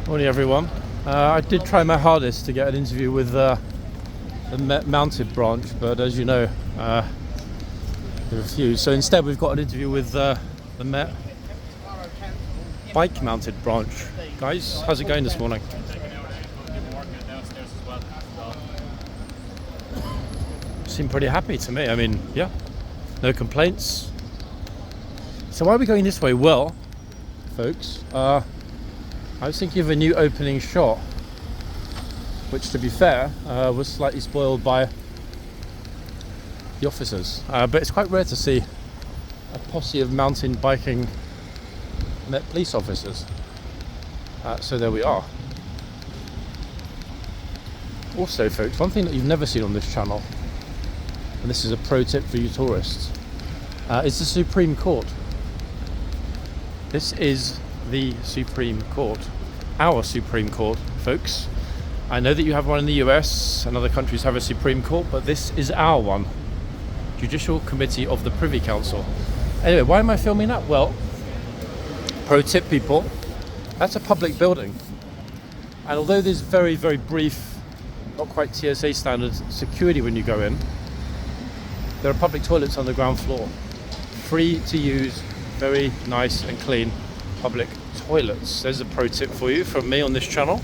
Morning everyone. I did try my hardest to get an interview with the mounted branch, but as you know, they refused. So instead we've got an interview with the bike mounted branch. Guys, how's it going this morning? Seem pretty happy to me. I mean, yeah, no complaints. So why are we going this way? Well, folks, I was thinking of a new opening shot, which to be fair was slightly spoiled by the officers, but it's quite rare to see a posse of mountain biking Met police officers, so there we are. Also folks, one thing that you've never seen on this channel, and this is a pro tip for you tourists, is the Supreme Court. This is the Supreme Court, our Supreme Court, folks. I know that you have one in the US and other countries have a Supreme Court, but this is our one. Judicial Committee of the Privy Council. Anyway, why am I filming that? Well, pro tip people, that's a public building. And although there's very, very brief, not quite TSA standard security when you go in, there are public toilets on the ground floor. Free to use, very nice and clean public toilets. There's a pro tip for you from me on this channel.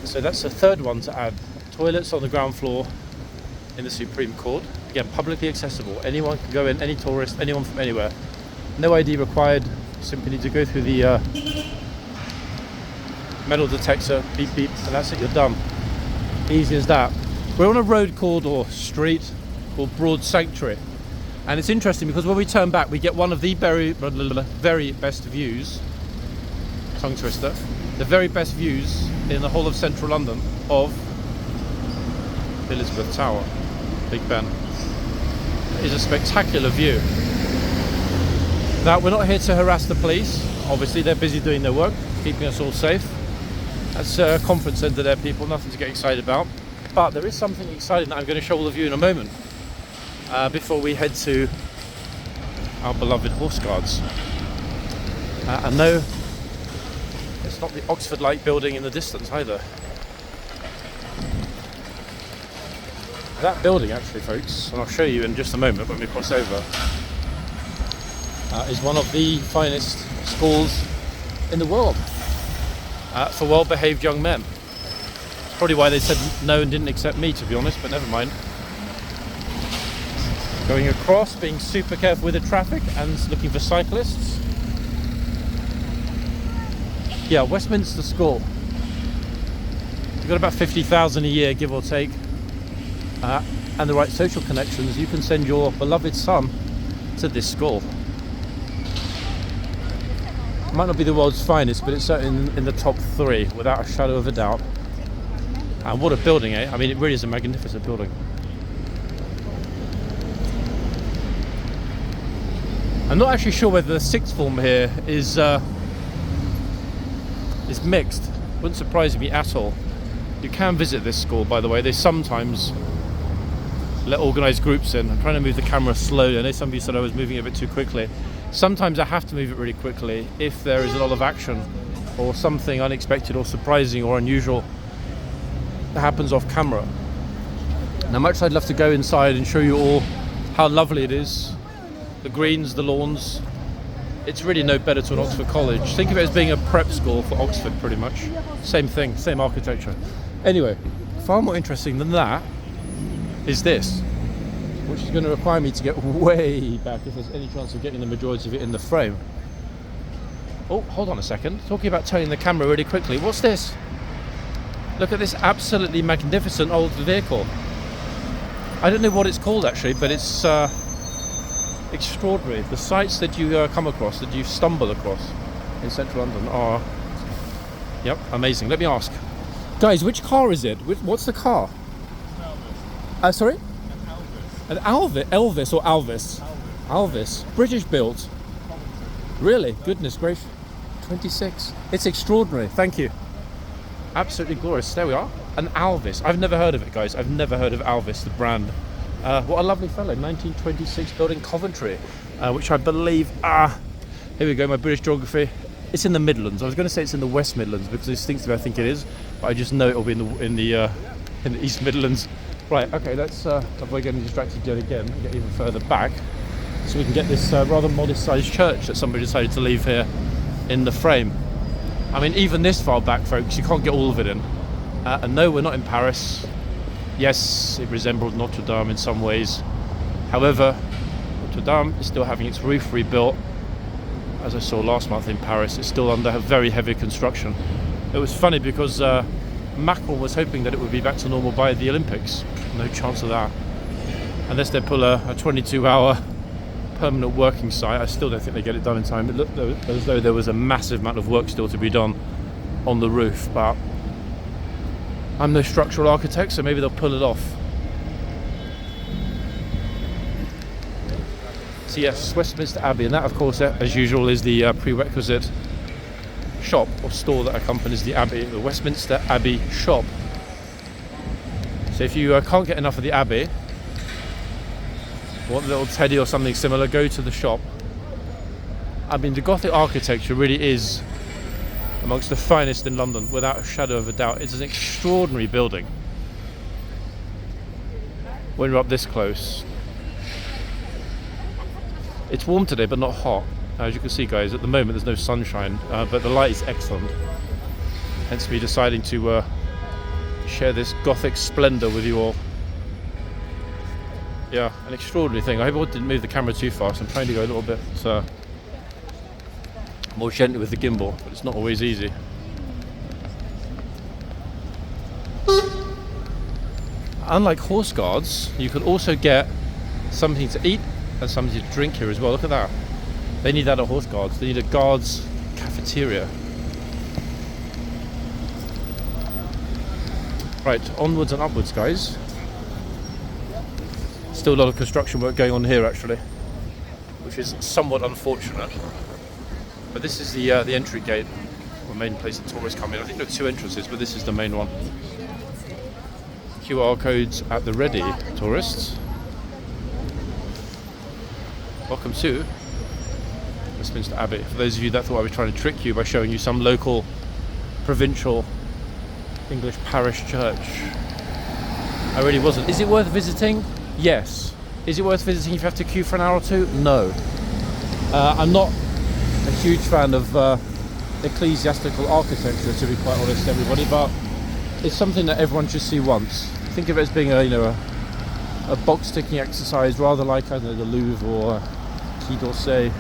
So that's the third one to add. Toilets on the ground floor in the Supreme Court. Again, publicly accessible. Anyone can go in, any tourist, anyone from anywhere. No ID required. You simply need to go through the metal detector, beep beep, and that's it, you're done. Easy as that. We're on a road called, or street, called Broad Sanctuary. And it's interesting because when we turn back, we get one of the very best views, tongue twister, the very best views in the whole of central London of Elizabeth Tower, Big Ben. It is a spectacular view. Now, we're not here to harass the police. Obviously, they're busy doing their work, keeping us all safe. That's a conference centre there, people, nothing to get excited about. But there is something exciting that I'm going to show all of you in a moment. Before we head to our beloved horseguards. And no, it's not the Oxford Light building in the distance either. That building actually, folks, and I'll show you in just a moment when we cross over, is one of the finest schools in the world for well-behaved young men. It's probably why they said no and didn't accept me, to be honest, but never mind. Going across, being super careful with the traffic and looking for cyclists. Yeah, Westminster School. You've got about 50,000 a year, give or take, and the right social connections, you can send your beloved son to this school. It might not be the world's finest, but it's certainly in the top 3, without a shadow of a doubt. And what a building, eh? I mean, it really is a magnificent building. I'm not actually sure whether the sixth form here is mixed. Wouldn't surprise me at all. You can visit this school, by the way. They sometimes let organised groups in. I'm trying to move the camera slowly. I know some of you said I was moving it a bit too quickly. Sometimes I have to move it really quickly if there is a lot of action or something unexpected or surprising or unusual that happens off camera. Now, much I'd love to go inside and show you all how lovely it is. The greens, the lawns. It's really no better to an Oxford college. Think of it as being a prep school for Oxford, pretty much. Same thing, same architecture. Anyway, far more interesting than that is this, which is going to require me to get way back if there's any chance of getting the majority of it in the frame. Oh, hold on a second. Talking about turning the camera really quickly. What's this? Look at this absolutely magnificent old vehicle. I don't know what it's called actually, but it's extraordinary. The sights that you come across, that you stumble across in central London are, yep, amazing. Let me ask, guys, which car is it? What's the car? Sorry? An Elvis. Elvis or Alvis? Alvis. British built. Really? Goodness gracious. 26. It's extraordinary. Thank you. Absolutely glorious. There we are. An Alvis. I've never heard of it, guys. I've never heard of Alvis, the brand. What a lovely fellow. 1926 built in Coventry, which I believe, here we go, my British geography. It's in the Midlands. I was going to say it's in the West Midlands because instinctively I think it is, but I just know it'll be in the East Midlands. Right. Okay. Let's avoid getting distracted yet again and get even further back, so we can get this rather modest-sized church that somebody decided to leave here in the frame. I mean, even this far back, folks, you can't get all of it in. And no, we're not in Paris. Yes, it resembled Notre Dame in some ways. However, Notre Dame is still having its roof rebuilt. As I saw last month in Paris, it's still under very heavy construction. It was funny because Macron was hoping that it would be back to normal by the Olympics. No chance of that. Unless they pull a 22-hour permanent working site, I still don't think they get it done in time. It looked as though there was a massive amount of work still to be done on the roof, but I'm no structural architect, so maybe they'll pull it off. So yes, Westminster Abbey, and that of course, as usual, is the prerequisite shop or store that accompanies the Abbey, the Westminster Abbey shop. So if you can't get enough of the Abbey, want a little teddy or something similar, go to the shop. I mean, the Gothic architecture really is amongst the finest in London, without a shadow of a doubt. It's an extraordinary building when you're up this close. It's warm today, but not hot. As you can see, guys, at the moment there's no sunshine, but the light is excellent. Hence me deciding to share this Gothic splendour with you all. Yeah, an extraordinary thing. I hope I didn't move the camera too fast. I'm trying to go a little bit more gently with the gimbal, but it's not always easy. Unlike horse guards, you can also get something to eat and something to drink here as well. Look at that. They need that at horse guards. They need a guards cafeteria. Right, onwards and upwards, guys. Still a lot of construction work going on here, actually, which is somewhat unfortunate. But this is the entry gate, the main place that tourists come in. I think there are two entrances, but this is the main one. QR codes at the ready, tourists. Welcome to Westminster Abbey. For those of you that thought I was trying to trick you by showing you some local, provincial, English parish church, I really wasn't. Is it worth visiting? Yes. Is it worth visiting if you have to queue for an hour or two? No. I'm not a huge fan of ecclesiastical architecture, to be quite honest, everybody, but it's something that everyone should see once. Think of it as being a box-ticking exercise, rather like, I don't know, the Louvre or Quai d'Orsay,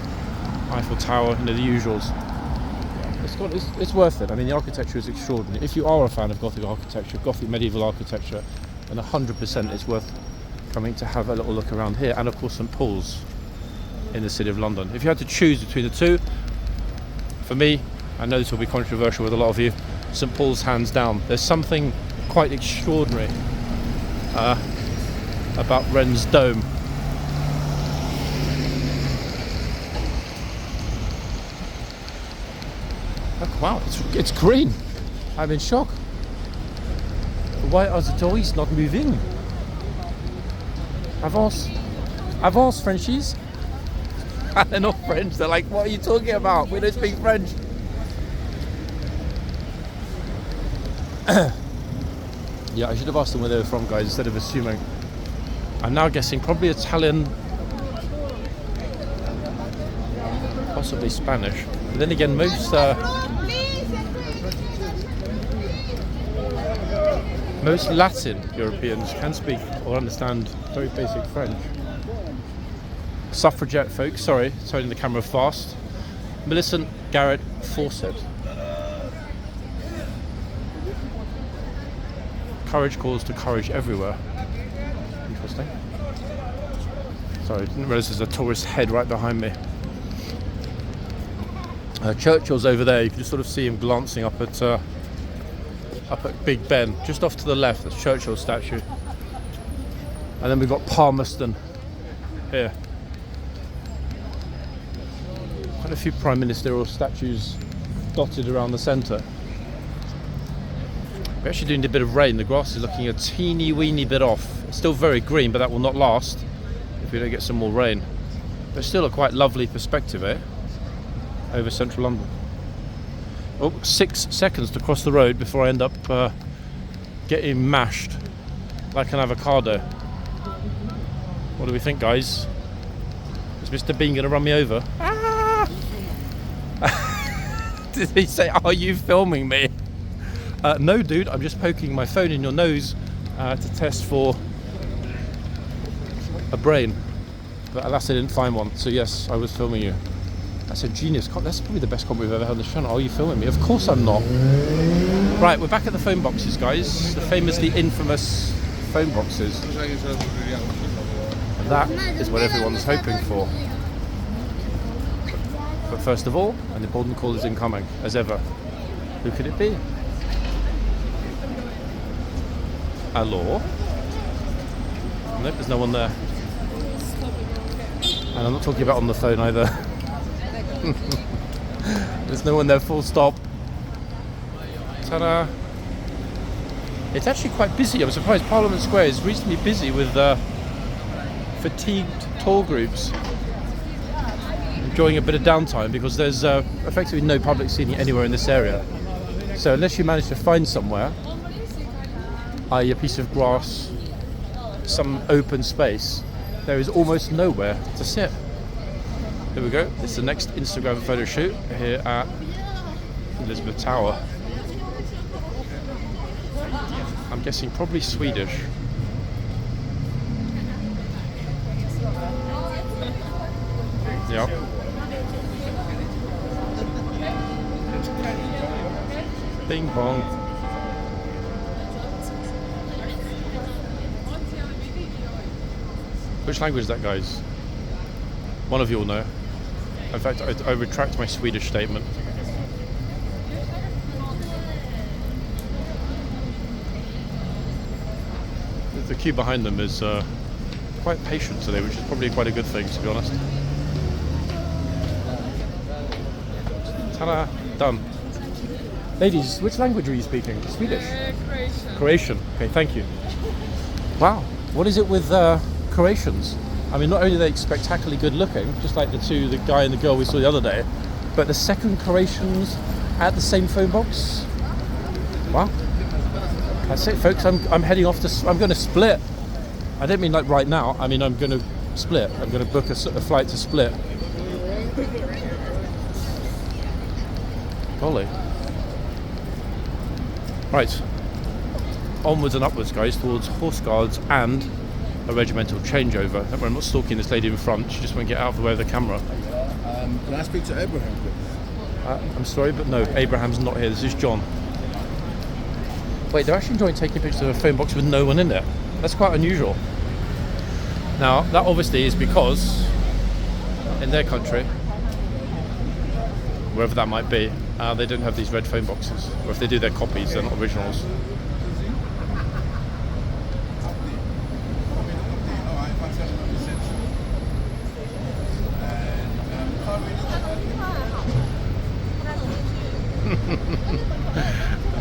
Eiffel Tower, the usuals. It's worth it. I mean, the architecture is extraordinary. If you are a fan of Gothic architecture, Gothic medieval architecture, then 100% it's worth coming to have a little look around here. And of course St Paul's in the City of London. If you had to choose between the two, for me, I know this will be controversial with a lot of you, St Paul's hands down. There's something quite extraordinary about Wren's dome. Oh, wow, it's green. I'm in shock. Why are the toys not moving? Avance, Frenchies. They're not French. They're like, what are you talking about? We don't speak French. Yeah, I should have asked them where they were from, guys, instead of assuming. I'm now guessing probably Italian, possibly Spanish. But then again, most Latin Europeans can speak or understand very basic French. Suffragette folks, sorry, turning the camera fast. Millicent Garrett Fawcett. Courage calls to courage everywhere. Interesting. Sorry, I didn't realise there's a tourist head right behind me. Churchill's over there. You can just sort of see him glancing up at Big Ben, just off to the left. That's Churchill's statue. And then we've got Palmerston here. Quite a few prime ministerial statues dotted around the centre. We're actually doing a bit of rain. The grass is looking a teeny weeny bit off. It's still very green, but that will not last if we don't get some more rain. But still a quite lovely perspective, over central London. Oh, 6 seconds to cross the road before I end up getting mashed like an avocado. What do we think, guys? Is Mr. Bean going to run me over? Ah! Did he say, "Are you filming me?" No, dude, I'm just poking my phone in your nose to test for a brain. But alas, I didn't find one. So yes, I was filming you. That's a genius comment. That's probably the best comment we've ever had on this channel. Are you filming me? Of course I'm not. Right, we're back at the phone boxes, guys. The famously infamous phone boxes. And that is what everyone's hoping for. But first of all, an important call is incoming, as ever. Who could it be? Hello? Nope, there's no one there. And I'm not talking about on the phone either. There's no one there, full stop. Ta-da! It's actually quite busy. I'm surprised Parliament Square is reasonably busy with fatigued tour groups enjoying a bit of downtime, because there's effectively no public seating anywhere in this area. So unless you manage to find somewhere, i.e. a piece of grass, some open space, there is almost nowhere to sit. Here we go. This is the next Instagram photo shoot here at Elizabeth Tower. I'm guessing probably Swedish. Yep. Bing bong. Which language is that, guys? One of you will know. In fact, I retract my Swedish statement. The queue behind them is quite patient today, which is probably quite a good thing, to be honest. Ta-da! Done. Ladies, which language are you speaking? Swedish? Croatian. Croatian. Okay, thank you. Wow, what is it with Croatians? I mean, not only are they spectacularly good looking, just like the guy and the girl we saw the other day, but the second Croatians at the same phone box. Wow. That's it, folks. I'm heading off to. I'm going to Split. I don't mean like right now. I mean I'm going to Split. I'm going to book a flight to Split. Golly. Right. Onwards and upwards, guys, towards Horse Guards and a regimental changeover. I'm not stalking this lady in front. She just won't get out of the way of the camera. Can I speak to Abraham, please? I'm sorry, but no, Abraham's not here. This is John. Wait, they're actually enjoying taking pictures of a phone box with no one in there. That's quite unusual. Now, that obviously is because in their country, wherever that might be, they don't have these red phone boxes. Or if they do, they're copies, they're not originals.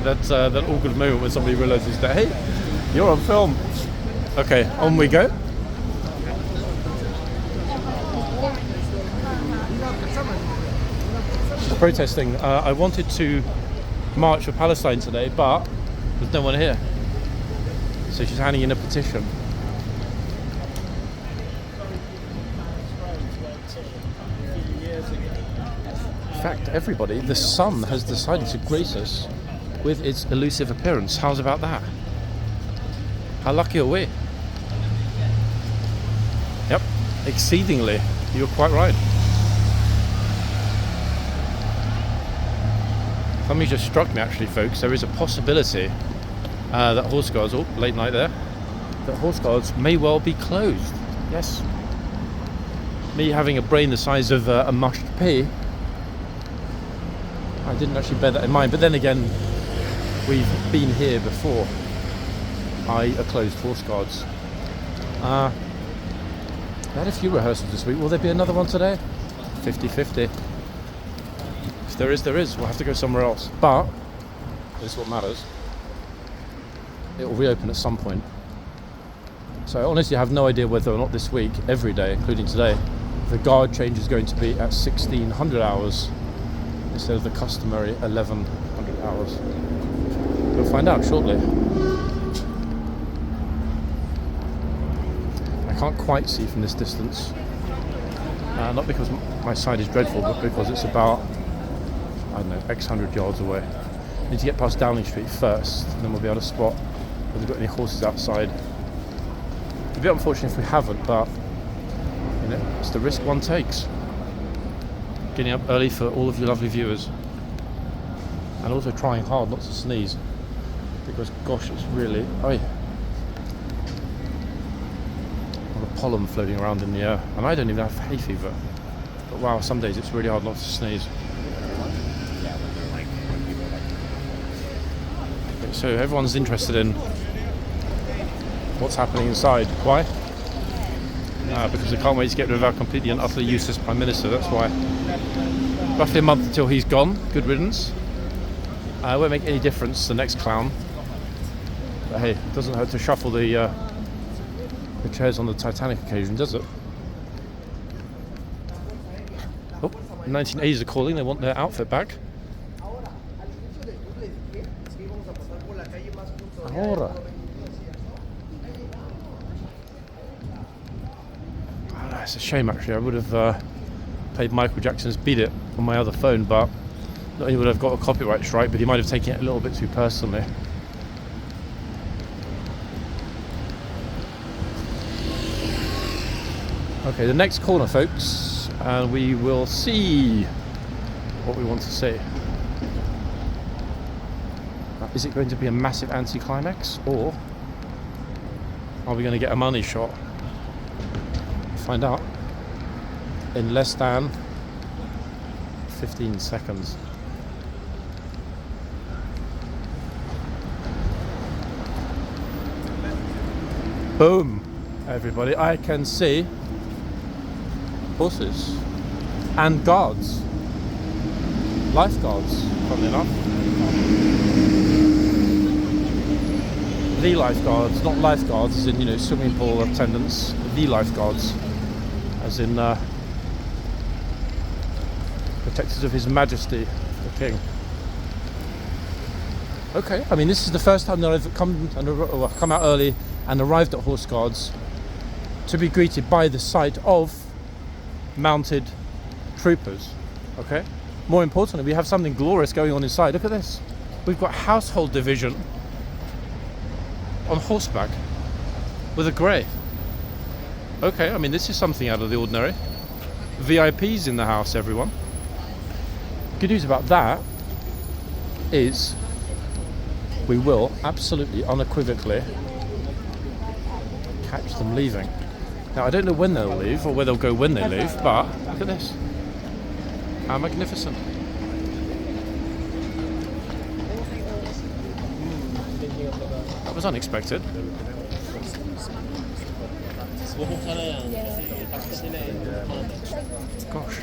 That's that awkward moment when somebody realises that, hey, you're on film. Okay, on we go. She's protesting. I wanted to march for Palestine today, but there's no one here. So she's handing in a petition. In fact, everybody, the sun has decided to grace us with its elusive appearance. How's about that? How lucky are we? Yep, exceedingly. You're quite right. Something just struck me actually, folks. There is a possibility that Horse Guards, oh, late night there, that Horse Guards may well be closed. Yes. Me having a brain the size of a mushed pea, I didn't actually bear that in mind. But then again, we've been here before. A closed Horse Guards. I had a few rehearsals this week. Will there be another one today? 50-50. If there is, there is. We'll have to go somewhere else. But this is what matters. It will reopen at some point. So I honestly have no idea whether or not this week, every day, including today, the guard change is going to be at 1600 hours instead of the customary 1100 hours. We'll find out shortly. I can't quite see from this distance. Not because my sight is dreadful, but because it's about, I don't know, X hundred yards away. We need to get past Downing Street first, and then we'll be able to spot whether we've got any horses outside. It'd be unfortunate if we haven't, but you know, it's the risk one takes. Getting up early for all of you lovely viewers, and also trying hard not to sneeze, because gosh, it's really, oh yeah, a lot of pollen floating around in the air, and I don't even have hay fever, but wow, some days it's really hard not to sneeze. Okay, so everyone's interested in what's happening inside. Why? Because I can't wait to get rid of our completely and utterly useless Prime Minister, that's why. Roughly a month until he's gone, good riddance. It won't make any difference, the next clown. But hey, it doesn't hurt to shuffle the chairs on the Titanic occasion, does it? Oh, 1980s are calling, they want their outfit back. Ahora. It's a shame actually, I would have played Michael Jackson's Beat It on my other phone, but not only would I have got a copyright strike, but he might have taken it a little bit too personally. Okay, the next corner folks, and we will see what we want to see. Is it going to be a massive anticlimax, or are we going to get a money shot? Find out in less than 15 seconds. Boom, everybody, I can see horses and guards, lifeguards, funnily enough. The lifeguards, not lifeguards as in, you know, swimming pool attendants, the lifeguards as in protectors of His Majesty, the King. Okay, I mean, this is the first time that I've come out early and arrived at horseguards to be greeted by the sight of mounted troopers. Okay, more importantly, we have something glorious going on inside. Look at this. We've got household division on horseback with a grey. Okay, I mean, this is something out of the ordinary. VIPs in the house, everyone. Good news about that is we will absolutely unequivocally catch them leaving. Now, I don't know when they'll leave or where they'll go when they leave, but look at this. How magnificent. That was unexpected. Gosh.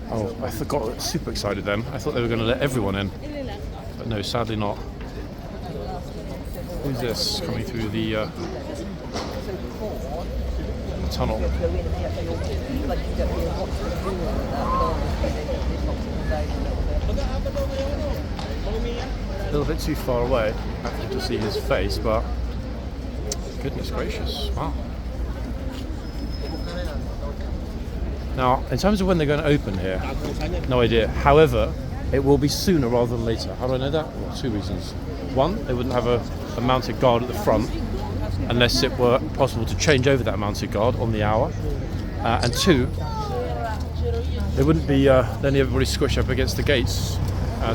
Oh, I forgot. I was super excited then. I thought they were going to let everyone in. But no, sadly not. Who's this coming through the tunnel? A little bit too far away actually to see his face, but goodness gracious, wow. Now, in terms of when they're going to open here, no idea. However, it will be sooner rather than later. How do I know that? Well, two reasons. One, they wouldn't have a mounted guard at the front unless it were possible to change over that mounted guard on the hour. And two, they wouldn't be letting everybody squish up against the gates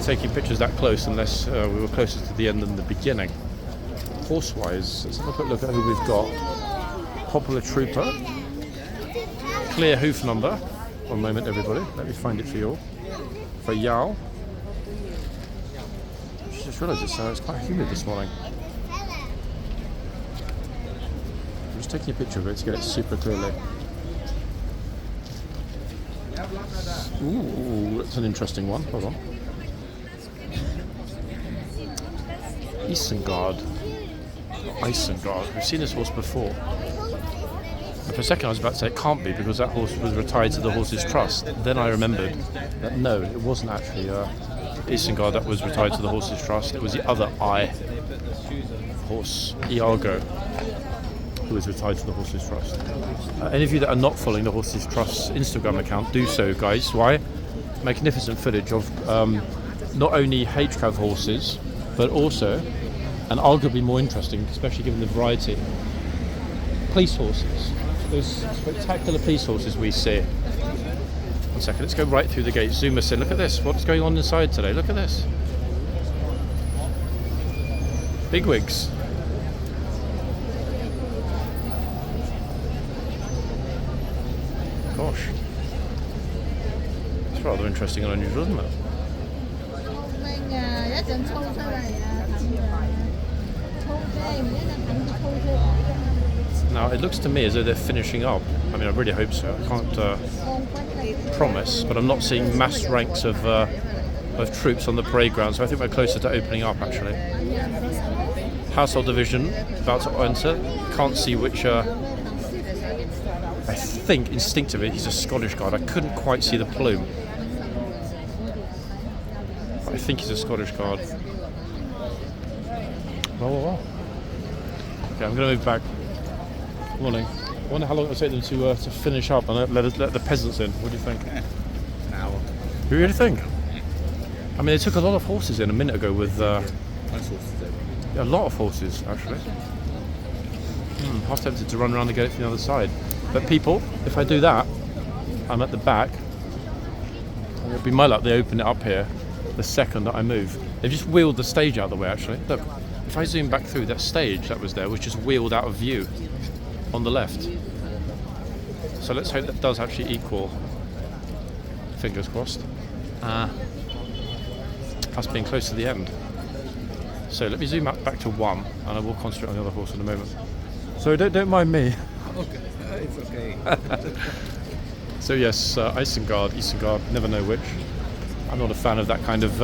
taking pictures that close unless we were closer to the end than the beginning. Horse-wise, let's have a quick look at who we've got. Popular Trooper. Clear hoof number. One moment, everybody. Let me find it for you all. For Yao. I just realised it's quite humid this morning. I'm just taking a picture of it to get it super clearly. Ooh, that's an interesting one. Hold on. Isengard. Isengard. We've seen this horse before. And for a second I was about to say it can't be because that horse was retired to the Horses Trust. Then I remembered that no, it wasn't actually Isengard that was retired to the Horses Trust. It was the other horse, Iago, who was retired to the Horses Trust. Any of you that are not following the Horses Trust Instagram account, do so, guys. Why? Magnificent footage of not only HCAV horses, but also, and arguably more interesting, especially given the variety, police horses. Those spectacular police horses we see. One second, let's go right through the gate, zoom us in. Look at this, what's going on inside today? Look at this. Bigwigs. Gosh. It's rather interesting and unusual, isn't it? Now, it looks to me as though they're finishing up. I mean, I really hope so. I can't promise, but I'm not seeing mass ranks of troops on the parade ground, so I think we're closer to opening up, actually. Household division, about to enter. Can't see which... I think, instinctively, he's a Scottish guard. I couldn't quite see the plume. But I think he's a Scottish guard. Well. Okay, I'm going to move back. Morning. I wonder how long it'll take them to finish up and let the peasants in. What do you think? An hour. You really think? I mean, they took a lot of horses in a minute ago with... Most horses a lot of horses, actually. Half tempted to run around and get it from the other side. But people, if I do that, I'm at the back. It'll be my luck they open it up here the second that I move. They've just wheeled the stage out of the way, actually. Look, if I zoom back through, that stage that was there was just wheeled out of view on the left. So let's hope that does actually equal, fingers crossed, us being close to the end. So let me zoom up back to 1 and I will concentrate on the other horse in a moment. So don't mind me. Okay, it's okay. So yes, Isengard, never know which. I'm not a fan of that kind of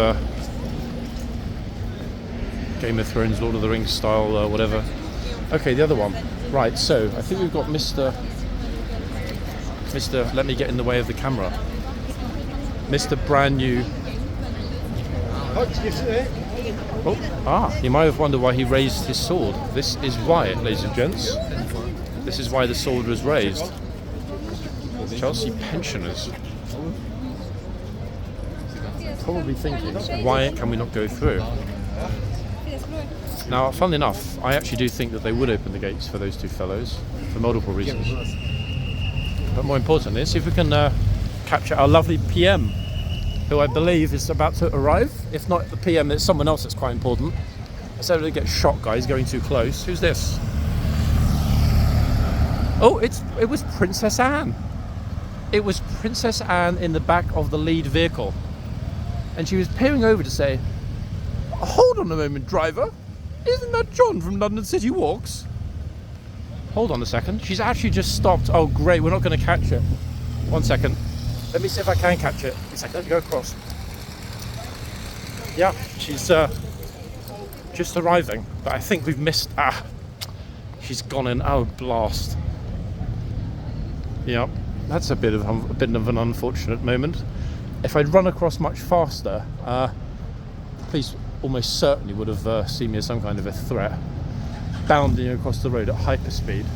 Game of Thrones, Lord of the Rings style, whatever. Okay, the other one. Right, so I think we've got Mr. Let me get in the way of the camera. Mr. Brand New. You might have wondered why he raised his sword. This is why, ladies and gents. This is why the sword was raised. Chelsea pensioners. Probably thinking, why can we not go through? Now, funnily enough, I actually do think that they would open the gates for those two fellows, for multiple reasons. But more importantly, let's see if we can capture our lovely PM, who I believe is about to arrive. If not the PM, it's someone else that's quite important. I said we get shot, guys, going too close. Who's this? Oh, it was Princess Anne. It was Princess Anne in the back of the lead vehicle. And she was peering over to say, "Hold on a moment, driver. Isn't that John from London City Walks?" Hold on a second. She's actually just stopped. Oh, great. We're not going to catch it. 1 second. Let me see if I can catch it. 1 second. Let me go across. Yeah, she's just arriving. But I think we've missed... she's gone in. Oh, blast. Yeah, that's a bit of an unfortunate moment. If I'd run across much faster, police almost certainly would have seen me as some kind of a threat, bounding across the road at hyperspeed.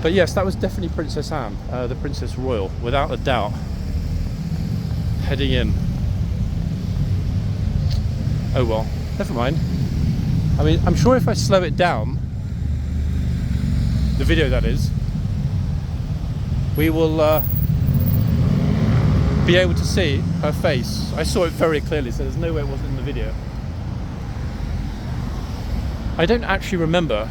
But yes, that was definitely Princess Anne, the Princess Royal, without a doubt, heading in. Oh well, never mind. I mean, I'm sure if I slow it down, the video that is, we will be able to see her face. I saw it very clearly, so there's no way it wasn't in the video. I don't actually remember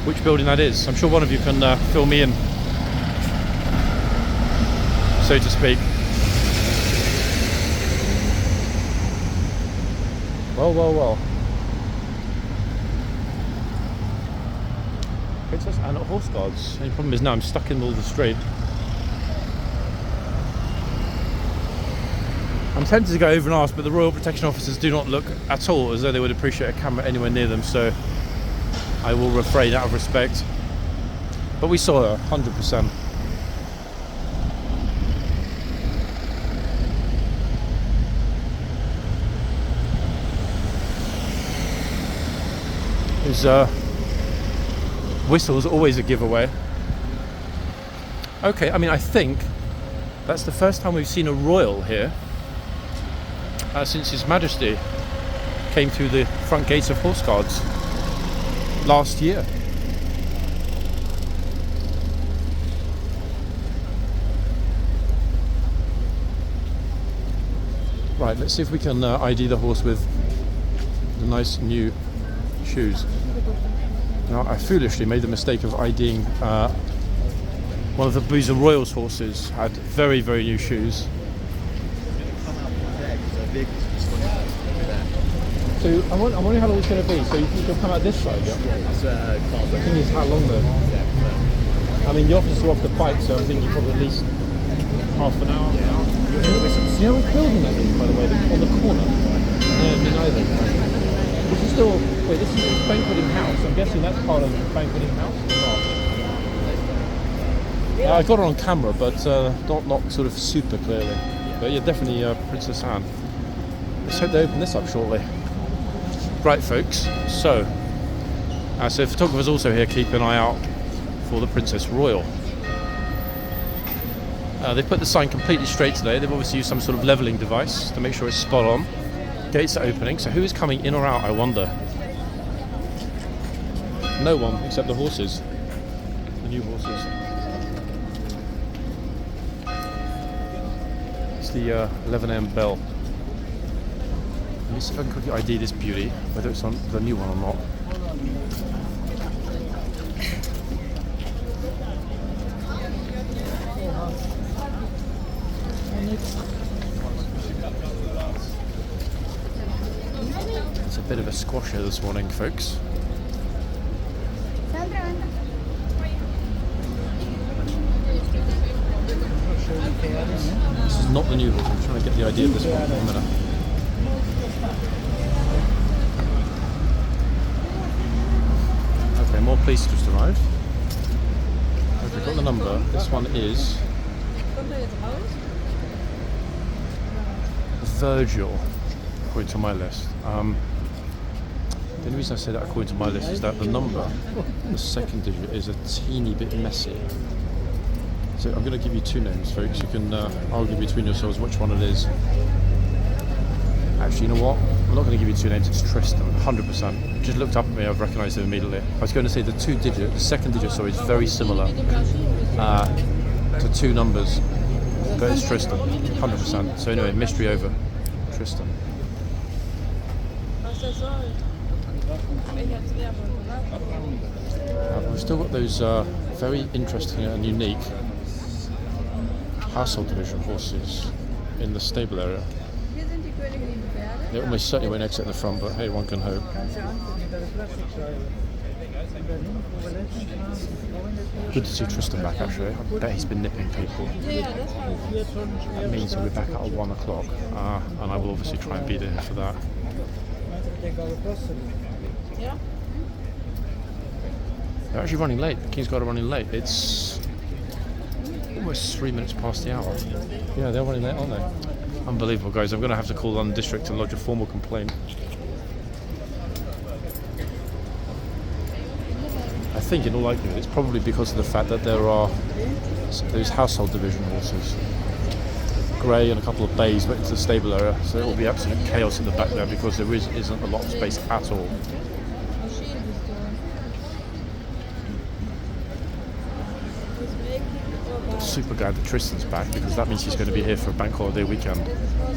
which building that is. I'm sure one of you can fill me in, so to speak. Well. Princess Anne at Horseguards. The only problem is now I'm stuck in the middle of the street. I'm tempted to go over and ask, but the Royal Protection Officers do not look at all as though they would appreciate a camera anywhere near them, so I will refrain out of respect. But we saw her, 100%. His whistle's always a giveaway. Okay, I mean, I think that's the first time we've seen a royal here since His Majesty came through the front gates of Horseguards last year. Right, let's see if we can ID the horse with the nice new shoes. Now, I foolishly made the mistake of IDing one of the thebluesandroyals horses. Had very, very new shoes. So I'm wondering how long it's going to be. So you think you'll come out this side, yeah? Yeah, The thing is, how long though? I mean, the officers are off the bike, so I'm thinking probably at least half an hour. You know what building that is, by the way, on the corner? No, me neither. This is still, wait, this is banqueting house. I'm guessing that's part of the banqueting house or not? I got it on camera, but not sort of super clearly. But yeah, definitely Princess Anne. Let's hope they open this up shortly. Right, folks, so photographers also here keep an eye out for the Princess Royal. They've put the sign completely straight today. They've obviously used some sort of levelling device to make sure it's spot on. Gates are opening, so who is coming in or out, I wonder? No one, except the horses. The new horses. It's the 11 AM bell. Let me see if I can quickly ID this beauty, whether it's on the new one or not. It's a bit of a squasher this morning, folks. This is not the new horse. I'm trying to get the idea of this one for a minute. Okay, more police just arrived. Okay, we've got the number. This one is Virgil, according to my list. The only reason I say that according to my list is that the number, the second digit, is a teeny bit messy. So I'm going to give you two names, folks. You can argue between yourselves which one it is. Actually, you know what? I'm not going to give you two names. It's Tristan, 100%. Just looked up at me. I've recognised him immediately. I was going to say the second digit, sorry, is very similar to two numbers, but it's Tristan, 100%. So anyway, mystery over. Tristan. We've still got those very interesting and unique household division horses in the stable area. They almost certainly won't exit the front, but hey, one can hope. Good to see Tristan back, actually. I bet he's been nipping people. That means he'll be back at 1 o'clock, and I will obviously try and be there for that. They're actually running late. The Kingsguard are running late. It's almost 3 minutes past the hour. Yeah, they're running late, aren't they? Unbelievable, guys. I'm going to have to call London District and lodge a formal complaint. I think in all likelihood it's probably because of the fact that there are those household division horses. Grey and a couple of bays went into the stable area, so it will be absolute chaos in the back there because there isn't a lot of space at all. Super glad that Tristan's back because that means he's going to be here for a bank holiday weekend.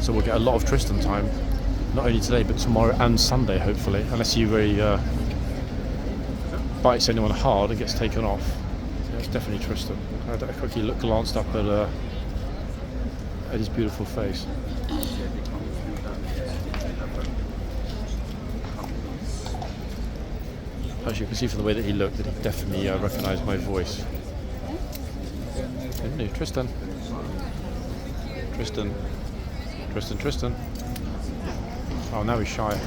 So we'll get a lot of Tristan time, not only today but tomorrow and Sunday hopefully, unless he really bites anyone hard and gets taken off. Yeah, it's definitely Tristan. I quickly glanced up at his beautiful face. As you can see from the way that he looked, that he definitely recognised my voice. Tristan. Tristan. Oh, now he's shy.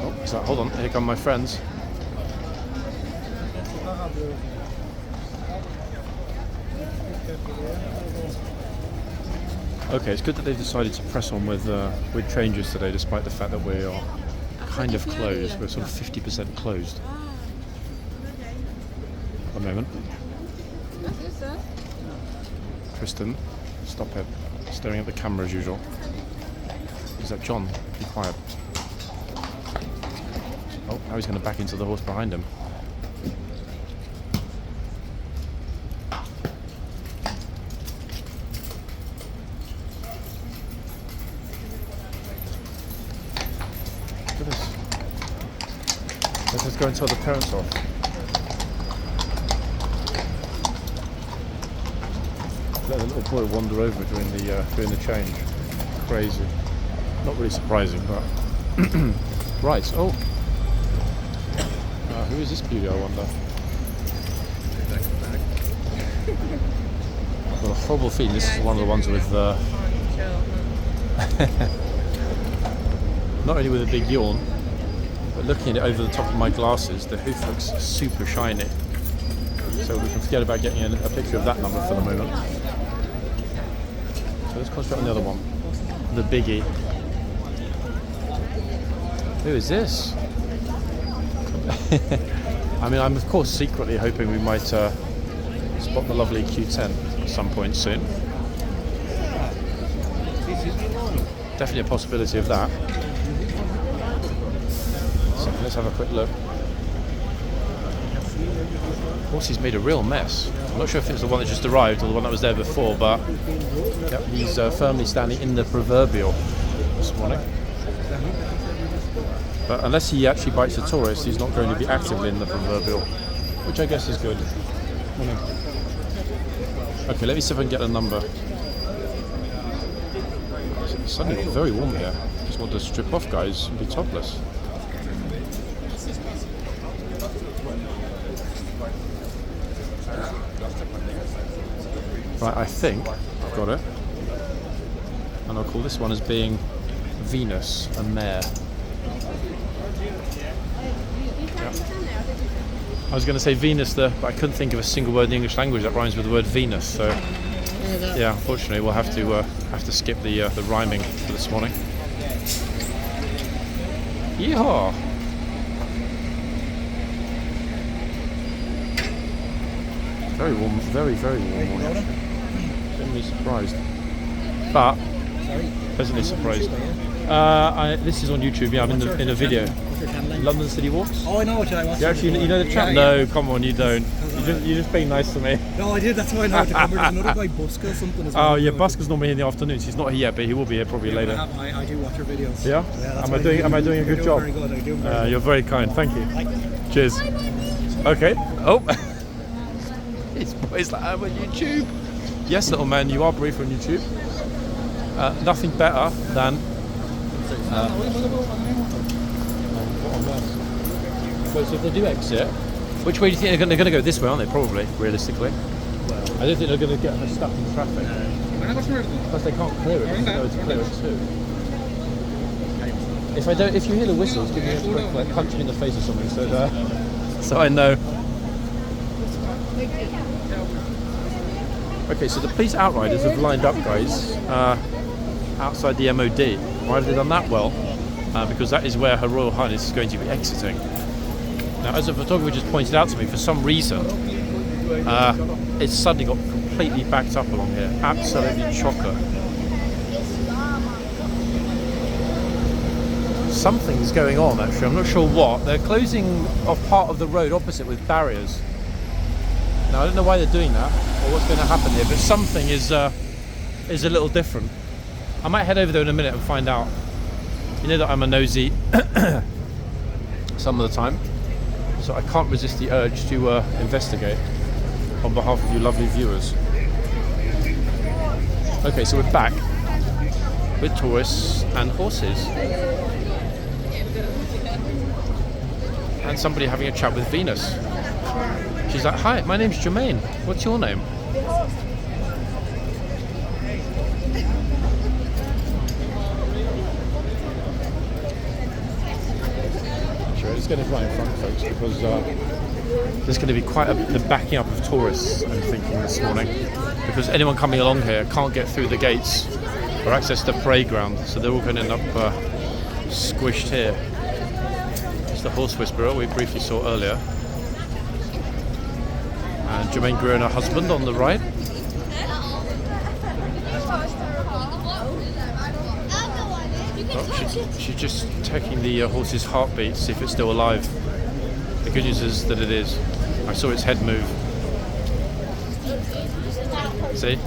Oh, so hold on, here come my friends. Okay, it's good that they've decided to press on with changes today, despite the fact that we are kind of closed. We're sort of 50% closed. A moment. Tristan, stop him. Staring at the camera as usual. Is that John? Be quiet. Oh, now he's going to back into the horse behind him. Look at this. Let's just go and tell the parents off. Let the little boy wander over during the change. Crazy. Not really surprising, but right. Oh, who is this beauty? I wonder. I've got a horrible feeling this is one of the ones with not only with a big yawn, but looking at it over the top of my glasses, the hoof looks super shiny. So we can forget about getting a picture of that number for the moment. So let's concentrate on the other one, the biggie. Who is this? I mean, I'm of course secretly hoping we might spot the lovely Q10 at some point soon. Definitely a possibility of that. So let's have a quick look. Of course, he's made a real mess. I'm not sure if it's the one that just arrived or the one that was there before, but yep, he's firmly standing in the proverbial this morning. But unless he actually bites a tourist, he's not going to be actively in the proverbial, which I guess is good. Okay, let me see if I can get a number. It's suddenly got very warm here. Just want to strip off, guys, and be topless. Right, I think I've got it. And I'll call this one as being Venus, a mare. I was going to say Venus there, but I couldn't think of a single word in the English language that rhymes with the word Venus. So, yeah, unfortunately, we'll have to skip the rhyming for this morning. Yeehaw! Very warm, very warm morning. Genuinely surprised, but pleasantly surprised. This is on YouTube. Yeah, I'm in a video. London City Walks. Oh, I know what I watched. You actually, you know the chap? No, come on, you don't. You're just being nice to me. No, I did. That's why I know what to cover. There's another guy, Busker or something as well. Oh yeah, Busker's normally here in the afternoons. He's not here yet, but he will be here probably later. I do watch your videos. Yeah. Am I doing a good job? Very good. I do. You're very kind. Thank you. Cheers. Okay. Oh. His boy's like, I'm on YouTube. Yes, little man, you are brief on YouTube. Nothing better than. So if they do exit, which way do you think they're going to go? This way, aren't they? Probably, realistically. I don't think they're going to get stuck in traffic. Plus, they can't clear it. Because they're going to clear it too. If you hear the whistles, give me a quick like, punch me in the face or something, so I know. Okay, so the police outriders have lined up, guys, outside the MOD. Why have they done that? Well, because that is where Her Royal Highness is going to be exiting. Now, as a photographer just pointed out to me, for some reason, it's suddenly got completely backed up along here. Absolutely chocker. Something's going on, actually. I'm not sure what. They're closing off part of the road opposite with barriers. Now, I don't know why they're doing that or what's going to happen here, but something is a little different. I might head over there in a minute and find out. You know that I'm a nosy some of the time, so I can't resist the urge to investigate on behalf of you lovely viewers. Okay, so we're back with tourists and horses. And somebody having a chat with Venus. She's like, hi, my name's Jermaine. What's your name? just get it right in front, folks, because there's going to be quite the backing up of tourists, I'm thinking, this morning, because anyone coming along here can't get through the gates or access the parade ground, so they're all going to end up squished here. It's the horse whisperer we briefly saw earlier, and Jermaine Greer and her husband on the right. Oh, she's just checking the horse's heartbeat to see if it's still alive. The good news is that it is. I saw its head move. See?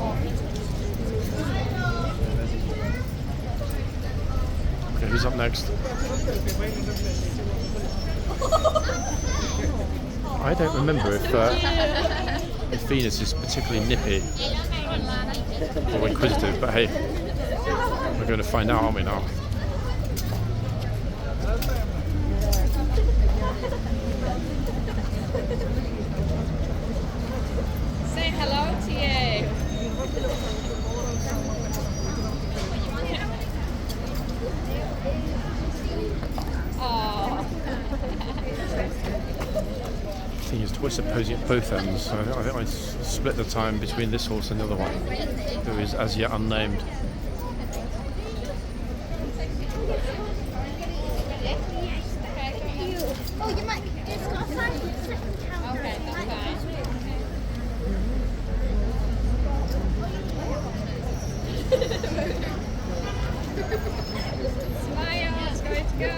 Okay, who's up next? I don't remember if Venus is particularly nippy or inquisitive, but hey, we're going to find out, aren't we now? Say hello to you. The thing is, twists are posing at both ends, so I think I split the time between this horse and the other one, who is as yet unnamed. Oh, you might just got to find the second town. Okay, that's fine. Smile, it's going to go.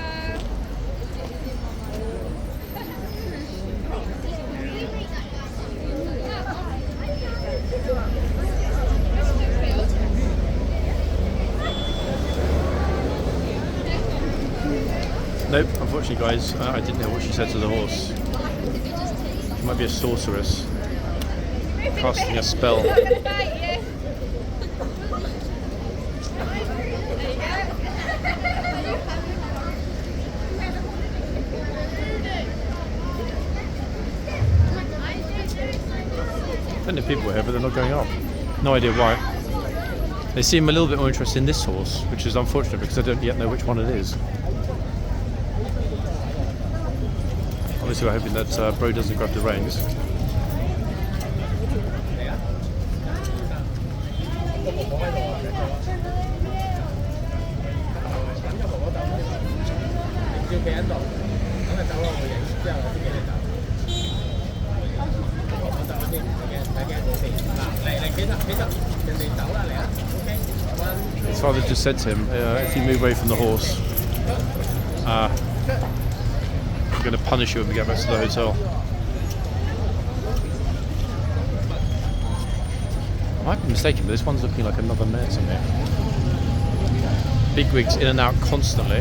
Nope, unfortunately, guys, I didn't know what she said to the horse. She might be a sorceress, casting a spell. Plenty of people here, but they're not going up. No idea why. They seem a little bit more interested in this horse, which is unfortunate because I don't yet know which one it is. Obviously, we're hoping that Bro doesn't grab the reins. His father just said to him, if you move away from the horse, I'm going to punish you when we get back to the hotel. I might be mistaken, but this one's looking like another mare to me. Bigwigs in and out constantly.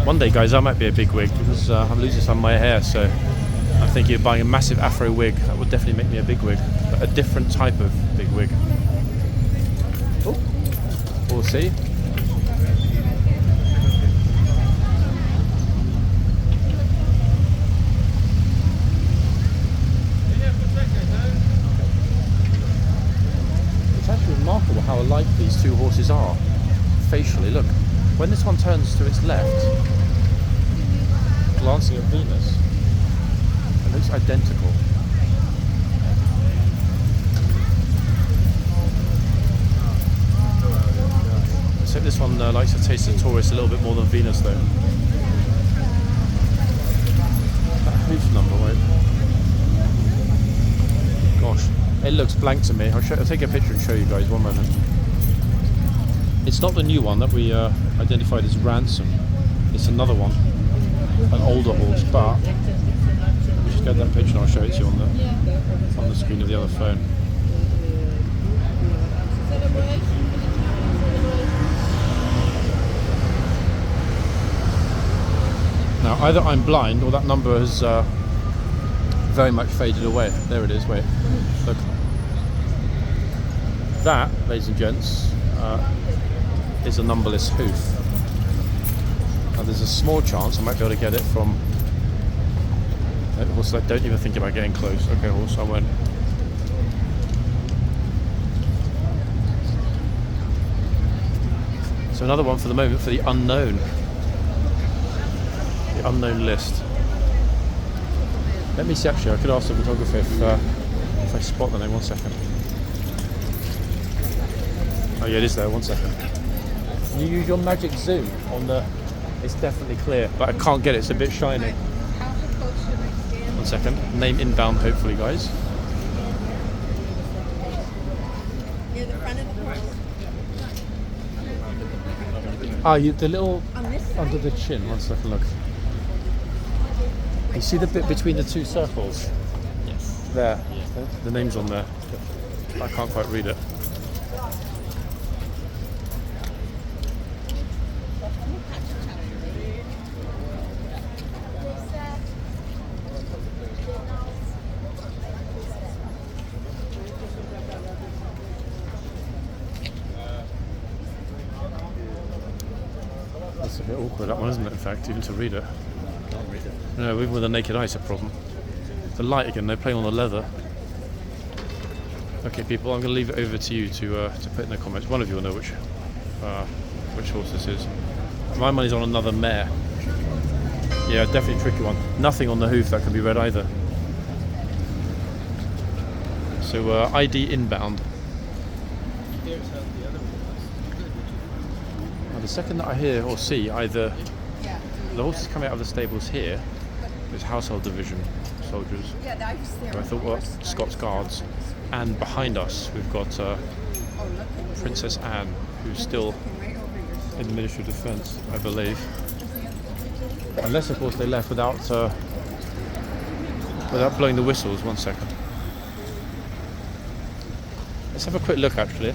One day, guys, I might be a bigwig because I'm losing some of my hair, so I'm thinking of buying a massive afro wig. That would definitely make me a bigwig, but a different type of bigwig. Oh, we'll see. It's actually remarkable how alike these two horses are facially. Look. When this one turns to its left, glancing at Venus, it looks identical. Except this one likes to taste the tourist a little bit more than Venus, though. That hoof number, wait. Gosh, it looks blank to me. I'll take a picture and show you guys. One moment. It's not the new one that we identified as Ransom. It's another one, an older horse. But let me just get that picture and I'll show it to you on the screen of the other phone. Now, either I'm blind or that number has very much faded away. There it is. Wait, look. That, ladies and gents, is a numberless hoof. Now there's a small chance I might be able to get it from horse. Don't even think about getting close. Okay, horse, I won't. So another one for the moment for the unknown. The unknown list. Let me see, actually, I could ask the photographer if I spot the name. 1 second. Oh yeah, it is there, 1 second. Can you use your magic zoom on the... It's definitely clear, but I can't get it, it's a bit shiny. 1 second. Name inbound, hopefully, guys. Near the front of the horse. Ah, the little... under the chin. 1 second, look. You see the bit between the two circles? Yes. There. The name's on there. I can't quite read it. That's a bit awkward, that one, isn't it, in fact, even to read it. Can't read it. No, even with a naked eye, it's a problem. The light again, they're playing on the leather. Okay, people, I'm going to leave it over to you to put in the comments. One of you will know which horse this is. My money's on another mare. Yeah, definitely a tricky one. Nothing on the hoof that can be read either. So ID inbound. Now, the second that I hear or see either the horses coming out of the stables here, there's household division soldiers. I thought, well, Scots Guards. And behind us, we've got Princess Anne, who's still in the Ministry of Defence, I believe. Unless, of course, they left without blowing the whistles. 1 second. Let's have a quick look, actually.